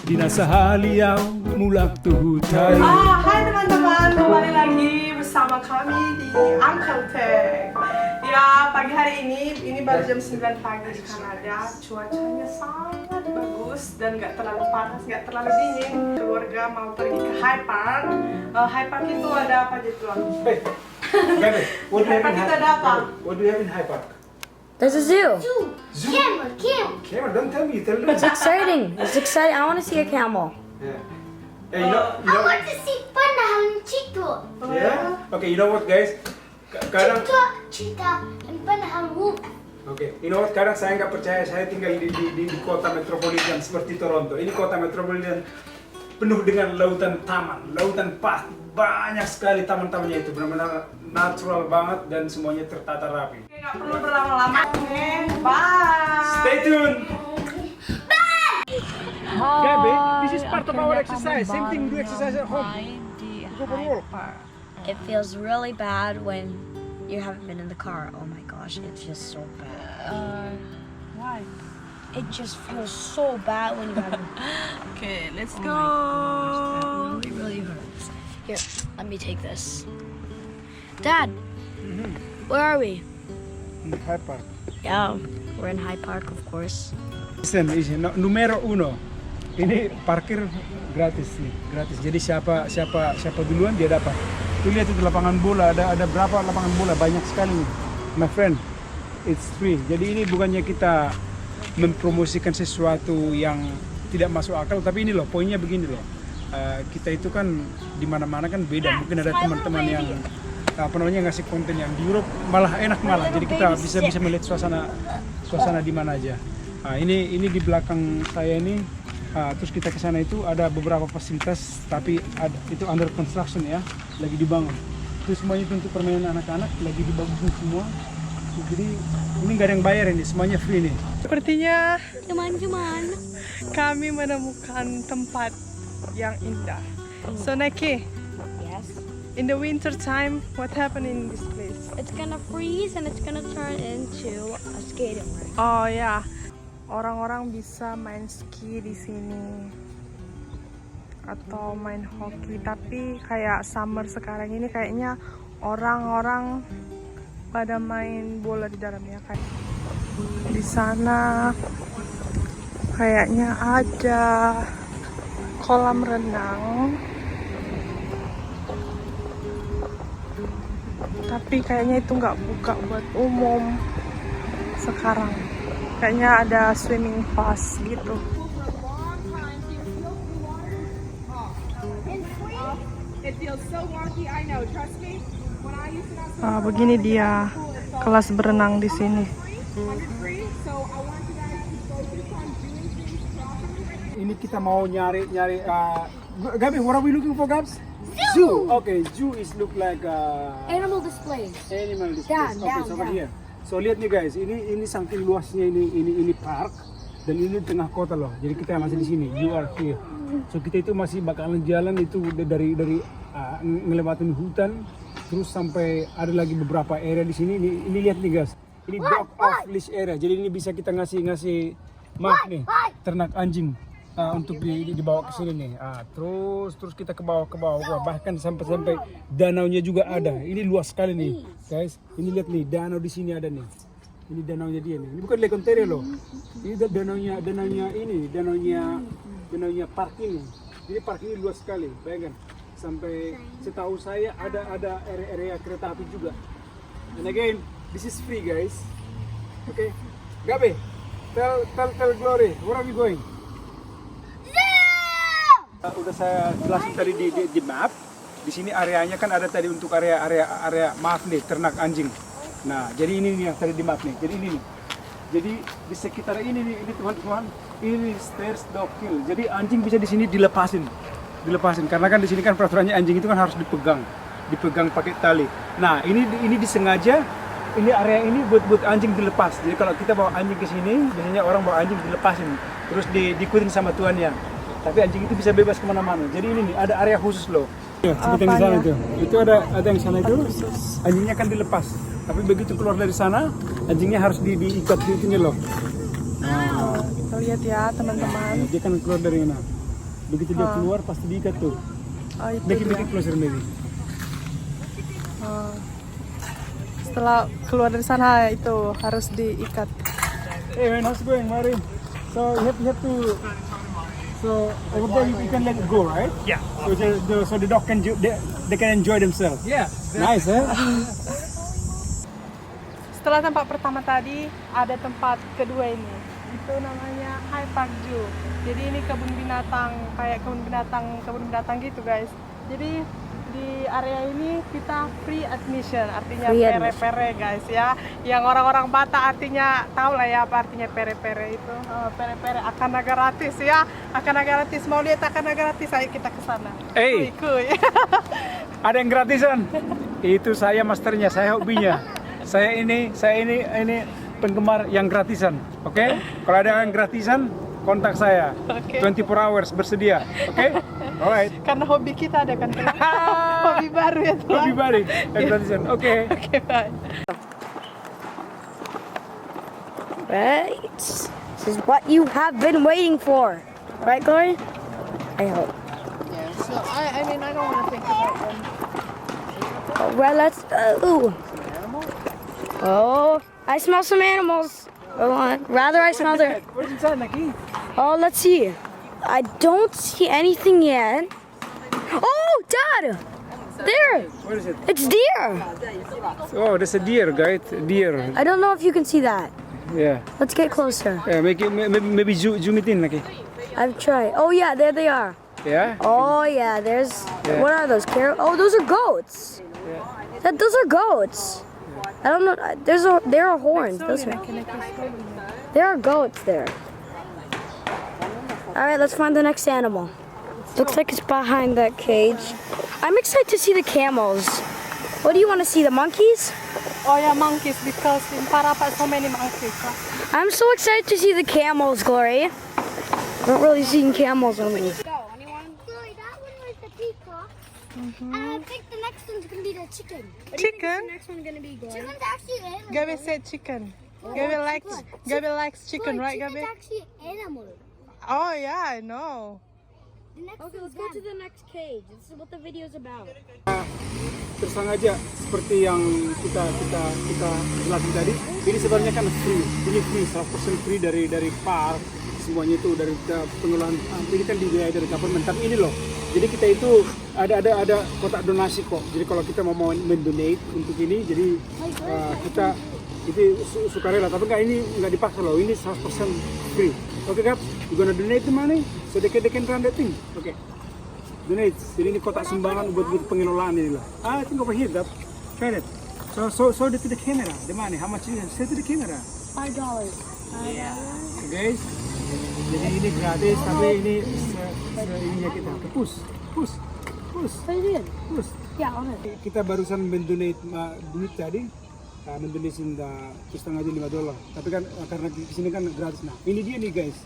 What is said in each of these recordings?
dinasahaliaw mulak tuhutai. Hai teman-teman, kembali lagi bersama kami di Uncle Tech. Ya, pagi hari ini baru jam 9 pagi di Kanada. Cuacanya sangat bagus dan nggak terlalu panas, nggak terlalu dingin. Keluarga mau pergi ke High Park. High Park itu ada apa aja tuan? Hey, Gabi, what do you have in Kita ada apa? What do you have in High Park? There's a zoo. Zoo? Camel. Camel, don't tell me, tell them. It's exciting. It's exciting. I want to see a camel. Yeah. Hey, you I know, want to see panahon Chito. yeah? Okay, you know what guys? Kadang, Cheetah and panahon wolf. okay, you know what? Kadang saya nggak percaya, saya tinggal di kota metropolitan seperti Toronto. Ini kota metropolitan penuh dengan lautan taman, lautan park. Banyak sekali taman-tamannya itu, benar-benar natural banget dan semuanya tertata rapi. Oke, nggak perlu berlama-lama. Oke, bye. Stay tuned! Gabi, this is part of our exercise. Same thing, do exercise at home. Go for a walk. It feels really bad when you haven't been in the car. Oh my gosh, it's just so bad. Why? It just feels so bad when you haven't. Okay, let's Oh go. my gosh, that really hurts. Here, let me take this. Dad, where are we? High Park. Yeah, we're in High Park, of course. Listen, numero uno. Ini parkir gratis nih, gratis. Jadi siapa duluan dia dapat. Tuh lihat itu lapangan bola, ada berapa lapangan bola, banyak sekali nih. My friend, it's free. Jadi ini bukannya kita mempromosikan sesuatu yang tidak masuk akal, tapi ini loh, poinnya begini loh. Kita itu kan di mana-mana kan beda. Mungkin ada teman-teman yang ngasih konten yang di Europe malah enak malah. Jadi kita bisa melihat suasana di mana aja. Ini di belakang saya ini, terus kita ke sana itu ada beberapa fasilitas, tapi itu under construction ya, lagi dibangun. Itu semuanya itu untuk permainan anak-anak, lagi dibangun semua. Jadi ini nggak ada yang bayar ini, semuanya free nih. Sepertinya Cuman. kami menemukan tempat yang indah. So Neki, Yes. in the winter time, what happened in this place? It's gonna freeze and it's gonna turn into a skating rink. Oh ya, orang-orang bisa main ski di sini atau main hoki. Tapi kayak summer sekarang ini kayaknya orang-orang pada main bola di dalamnya. Kayak di sana kayaknya ada kolam renang. Tapi kayaknya itu nggak buka buat umum sekarang. Kayaknya ada swimming pass gitu. Begini dia kelas berenang di sini. Ini kita mau nyari Gabi, what are we looking for, Gabs? Zoo. Okay, zoo is look like Animal displays. animal displays. Down, Okay, down, so over down. here. So lihat nih guys, ini saking luasnya ini park dan ini tengah kota loh. Jadi kita masih di sini. You are here. So kita itu masih bakalan jalan itu dari ngelewatin hutan terus sampai ada lagi beberapa area di sini. Ini lihat nih guys. Ini dog off leash area. Jadi ini bisa kita ngasih maaf nih ternak anjing. Untuk dibawa ke sini nih. Terus kita ke bawah bahkan sampai danaunya juga ada. Ini luas sekali nih, guys. Ini lihat nih, danau di sini ada nih. Ini danaunya dia nih. Ini bukan Lake Ontario loh. Ini danaunya park ini. Jadi park ini luas sekali. Bayangkan. Sampai setahu saya ada area kereta api juga. And again, this is free, guys. Okay. Gabi, tell Glory, where are we going? Udah saya jelasin tadi di map. Di sini areanya kan ada tadi untuk area maaf nih, ternak anjing. Nah, jadi ini nih yang tadi di map nih. Jadi ini nih. Jadi di sekitar ini nih, ini teman-teman, ini stairs dog kill. Jadi anjing bisa di sini dilepasin karena kan di sini kan peraturannya anjing itu kan harus dipegang pakai tali. Nah, ini disengaja ini area ini buat anjing dilepas. Jadi kalau kita bawa anjing ke sini, biasanya orang bawa anjing dilepasin, terus diikutin sama tuannya. Tapi anjing itu bisa bebas kemana-mana. Jadi ini nih ada area khusus loh. Seperti yang di sana itu. Itu ada yang sana itu. Anjingnya kan dilepas. Tapi begitu keluar dari sana, anjingnya harus diikat di sini loh. Kita lihat ya teman-teman. Dia kan keluar dari mana? Begitu dia keluar pasti diikat tuh. Oh, itu Make dia. it closer maybe. Setelah keluar dari sana itu harus diikat. Hey man, how's it going, Mari? So you have to. So over there you can let it go, right? Yeah. So the dog can they can enjoy themselves. Yeah. Nice, eh? Setelah tempat pertama tadi, ada tempat kedua ini. Itu namanya Hai Park Zoo. Jadi ini kebun binatang, kayak kebun binatang gitu guys. Jadi di area ini kita free admission, artinya Free pere-pere guys ya. Yang orang-orang Batak artinya tahu lah ya apa artinya pere-pere itu. Pere-pere akan gratis ya, akan gratis. Mau lihat akan gratis, ayo kita ke sana. Hey. Kuy. Ada yang gratisan? Itu saya masternya, saya hobinya. Saya ini penggemar yang gratisan, oke? Kalau ada yang gratisan, kontak saya. Oke. 24 hours bersedia, oke? Alright. Karena hobi kita ada kan. Hobi baru ya tuan. Hobi balik yang gratisan, oke? Oke, bye. Right. This is what you have been waiting for. Right, Glory? I hope. So I mean I don't want to think about them. Well, let's. Oh, I smell some animals. Rather, I smell their. What's inside, Naki? Oh, let's see. I don't see anything yet. Oh, Dad! There! What is it? It's deer! Oh, that's a deer, guys. Deer. I don't know if you can see that. Yeah. Let's get closer. Yeah, maybe zoom it in, Naki. I've tried. Oh, yeah, there they are. Yeah. Oh, yeah, there's. Yeah. What are those? Oh, those are goats. Those are goats. I don't know. There are horns. Those are. There are goats there. All right, let's find the next animal. Looks like it's behind that cage. I'm excited to see the camels. What do you want to see? The monkeys? Oh yeah, monkeys because in Parapat so many monkeys. Huh? I'm so excited to see the camels, Glory. I'm not really seeing camels on these. Glory, that one was the peacock. And I think the next one's going to be the chicken. Chicken? Next one's gonna be Glory. Chicken's actually an animal. Gabi said chicken. Gabi likes chicken, Glory, right, chicken's Gabi? actually an animal. Oh yeah, I know. The next Okay, one's let's go to them. the next cage. This is what the video's about. Tersengaja seperti yang kita jelasin tadi. Ini sebenarnya kan free. Ini free, 100% free dari park. Semuanya itu dari pengelolaan. Ini kan dibiayai dari government. Tapi ini loh. Jadi kita itu ada kotak donasi kok. Jadi kalau kita mau mendonate untuk ini, jadi kita itu sukarela. Tapi enggak, ini nggak dipaksa loh. Ini 100% free. Okay, Gap, you gonna donate the money so they can run that thing. Okay. Donate. Jadi ini kotak sumbangan buat pengelolaan ini lah. I think over here, Gap. Try it. So to the camera. The money. How much is it? Say to the camera. $5. Okay, guys. Jadi ini gratis, tapi ini ininya kita. Push. What you doing? Push. Yeah, on it. Kita barusan mendonate duit tadi. Mendonasin setengah aja $5. Tapi kan karena di sini kan gratis. Nah, ini dia nih guys.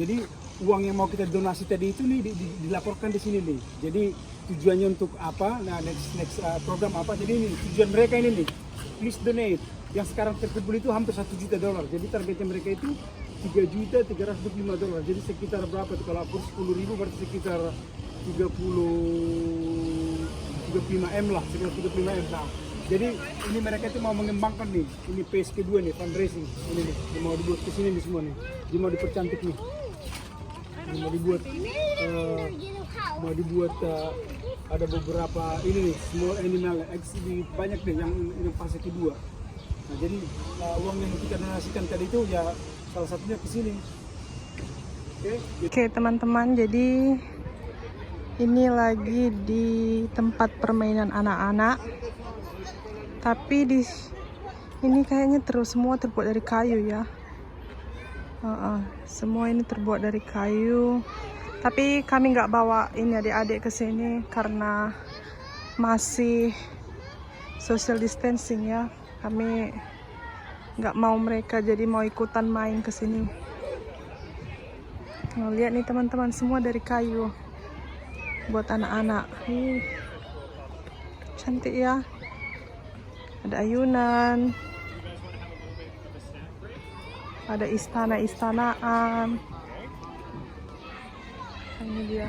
Jadi uang yang mau kita donasi tadi itu nih dilaporkan di sini nih. Jadi tujuannya untuk apa? Nah, next program apa? Jadi ini tujuan mereka ini nih. Please donate. Yang sekarang terkumpul itu hampir $1 juta. Jadi targetnya mereka itu $3.325. Jadi sekitar berapa tuh? Kalau kurs 10.000 berarti sekitar 35 M lah, sekitar 35 M. Nah, jadi ini mereka itu mau mengembangkan nih, ini phase kedua nih, fundraising. Ini nih, dia mau dibuat kesini nih semua nih. Dia mau dipercantik nih. Dia mau dibuat ada beberapa ini nih, small animal exhibit banyak deh yang fase kedua. Nah, jadi uang yang kita donasikan tadi itu ya salah satunya ke sini. Oke, teman-teman, jadi ini lagi di tempat permainan anak-anak. Tapi ini kayaknya semua terbuat dari kayu ya. Semua ini terbuat dari kayu. Tapi kami nggak bawa ini adik-adik ke sini karena masih social distancing ya. Kami nggak mau mereka jadi mau ikutan main ke sini. Nah, lihat nih teman-teman, semua dari kayu buat anak-anak. Cantik ya. Ada ayunan, ada istana-istanaan. Ini dia.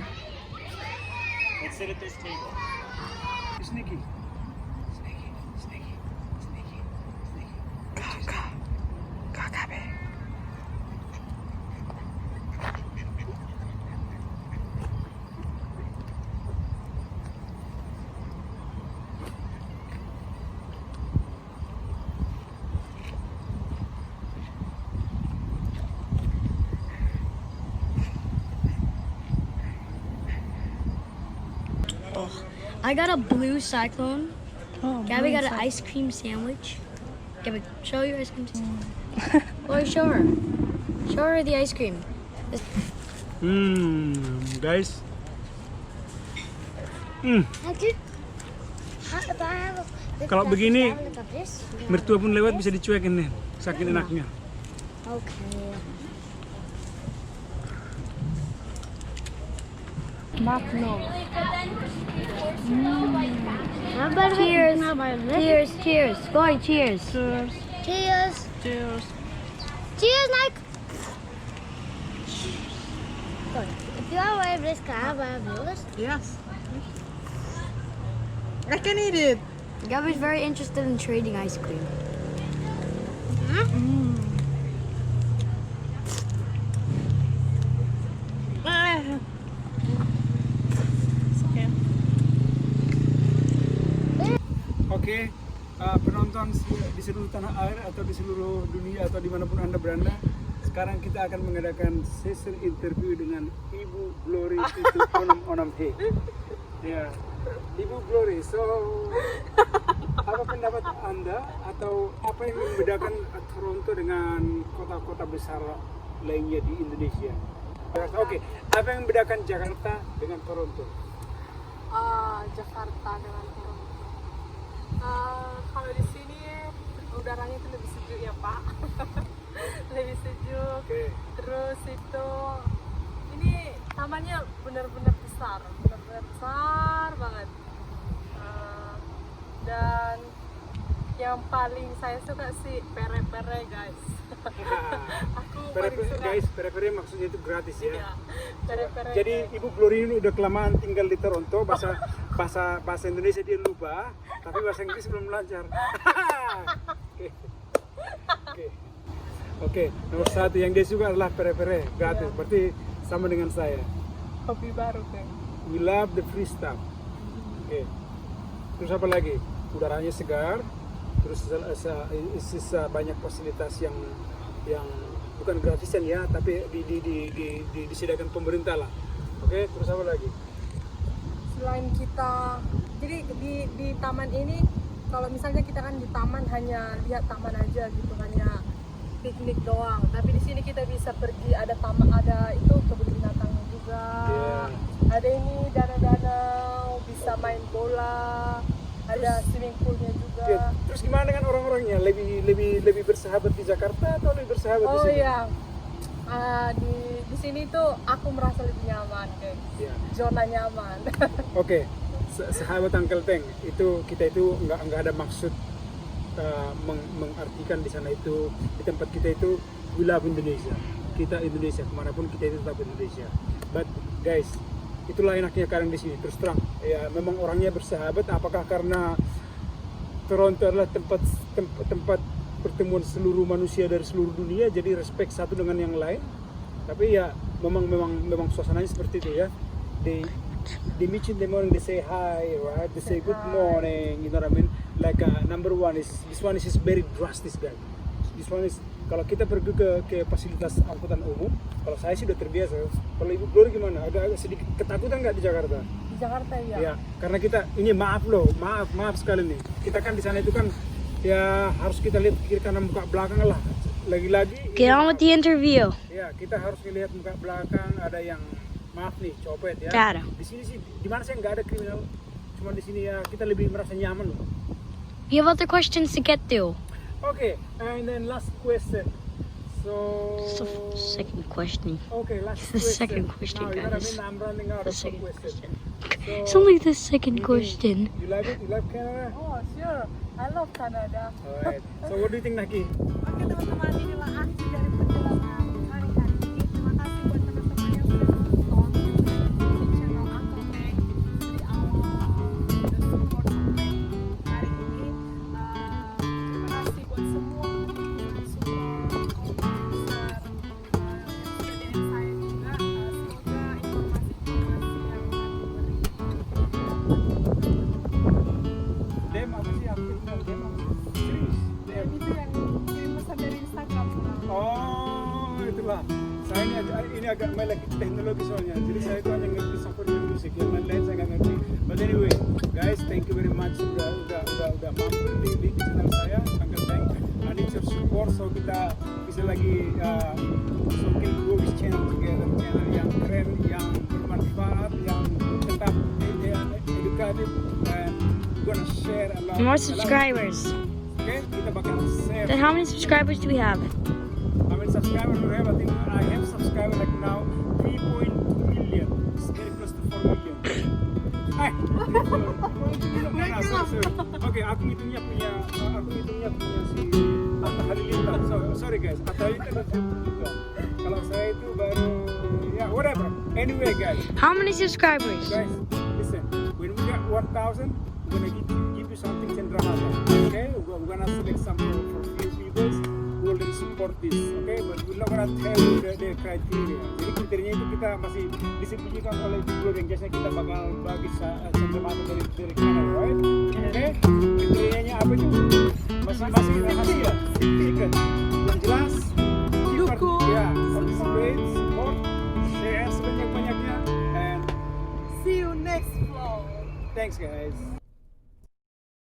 Let's sit at this table. Sneaky. Sneaky. Sneaky. Sneaky. Sneaky. Kakabe. I got a blue cyclone. Oh, Gabby got an ice cream sandwich. Gabby, show your ice cream sandwich. Or show her. Show her the ice cream. Guys. Have you? If I have a Kalau begini, like this, mertua pun lewat bisa dicuekin nih, saking enaknya. okay. Magnum. Cheers. Cheers, cheers. Boy, cheers. Cheers. Cheers. Cheers. Cheers, Mike. Good. If you are aware of this, can I have yours? Yes. I can eat it. Gabby's very interested in trading ice cream. Oke, penonton di seluruh tanah air atau di seluruh dunia atau dimanapun Anda berada, sekarang kita akan mengadakan sesi interview dengan Ibu Glory itu Onam He. Ya, Ibu Glory. So, apa pendapat Anda atau apa yang membedakan Toronto dengan kota-kota besar lainnya di Indonesia? Oke, apa yang membedakan Jakarta dengan Toronto? Jakarta dengan Toronto. Kalau di sini udaranya itu lebih sejuk ya Pak. Lebih sejuk. Oke. Terus itu ini tamannya benar-benar besar banget. Dan yang paling saya suka sih pere-pere guys. Aku paling suka. Guys, pere-pere maksudnya itu gratis ya. Ya, pere-pere. Jadi Ibu Glory ini udah kelamaan tinggal di Toronto, bahasa Indonesia dia lupa, tapi bahasa Inggris belum lancar. Oke, nomor satu yang dia suka adalah pere-pere gratis. Berarti sama dengan saya. Hobi baru kan. We love the free stuff. Oke. Terus apa lagi? Udaranya segar. Terus banyak fasilitas yang bukan gratisan ya, tapi disediakan pemerintah lah. Oke, terus apa lagi? Selain kita, jadi di taman ini, kalau misalnya kita kan di taman hanya lihat taman aja gitu, hanya piknik doang. Tapi di sini kita bisa pergi, ada taman, ada itu kebun binatang juga. Yeah. Ada ini danau-danau, bisa main bola, ada swimming poolnya juga. Ya, terus gimana dengan orang-orangnya? Lebih bersahabat di Jakarta atau lebih bersahabat di Oh sini? iya, di sini tuh aku merasa lebih nyaman guys. Ya. Zona nyaman. Oke, sahabat Uncle Teng, itu kita itu nggak ada maksud mengartikan di sana itu, di tempat kita itu we love Indonesia. Kita Indonesia, kemanapun kita itu tetap Indonesia. But guys, itulah enaknya kadang di sini. Terus terang, ya memang orangnya bersahabat. Apakah karena Toronto adalah tempat pertemuan seluruh manusia dari seluruh dunia, jadi respect satu dengan yang lain. Tapi ya memang suasananya seperti itu ya. They meet in the morning, they say hi, right? They say good morning, you know what I mean? Like number one is this one is very drastic guy. This one is kalau kita pergi ke fasilitas angkutan umum, kalau saya sih udah terbiasa. Kalau Ibu Glory gimana? Agak sedikit ketakutan nggak di Jakarta? Di Jakarta ya. Ya, karena kita ini maaf sekali nih. Kita kan di sana itu kan ya harus kita lihat kiri kanan muka belakang lah. Lagi-lagi. Get on with the interview. Ya, kita harus melihat muka belakang. Ada yang maaf nih, copet ya. Dada. Di sini sih, di mana sih nggak ada kriminal. Cuma di sini ya kita lebih merasa nyaman loh. We have other questions to get to. Okay, and then last question. It's the second question. Okay, last The question. second question, Now, you know what I guys. mean? I'm running out The of second questions. question. It's only the second question. You love it? You love Canada? Oh sure, I love Canada. Alright. So what do you think, Naki? Oke teman-teman, inilah akhir dari perjalanan hari-hari ini. Terima kasih buat teman-teman yang sudah nonton. agak melek teknologi soalnya. Jadi saya itu hanya ngerti software musik, yang lain saya nggak ngerti. But anyway, guys, thank you very much udah mampir di channel saya, Uncle Tank. I need your support so kita bisa lagi so can grow this channel together, channel yang keren, yang bermanfaat, yang tetap educatif, and gonna share a lot. More subscribers. Okay, kita bakal share. Then how many subscribers do we have? How many subscribers do we have? I think I have subscribers like now 3.2 million. It's very close to 4 million. Hai. Sorry. Oke, aku hitungnya punya si Atta Halilintar. Sorry guys, Atta Halilintar juga. Kalau saya itu baru ya whatever. Anyway guys, How many subscribers? listen. When we get 1,000, we're gonna give you something Cendramata. Okay, we're gonna select some for few people who will support this. Okay, but we're not gonna tell you the criteria. Jadi kriterianya itu kita masih disembunyikan oleh Google yang biasanya kita bakal bagi Cendramata dari channel, right? Okay, kriterianya apa itu? Masih rahasia, secret. Yang jelas, Dukung, ya, participate, support, share sebanyak-banyaknya, and see you next vlog. thanks guys.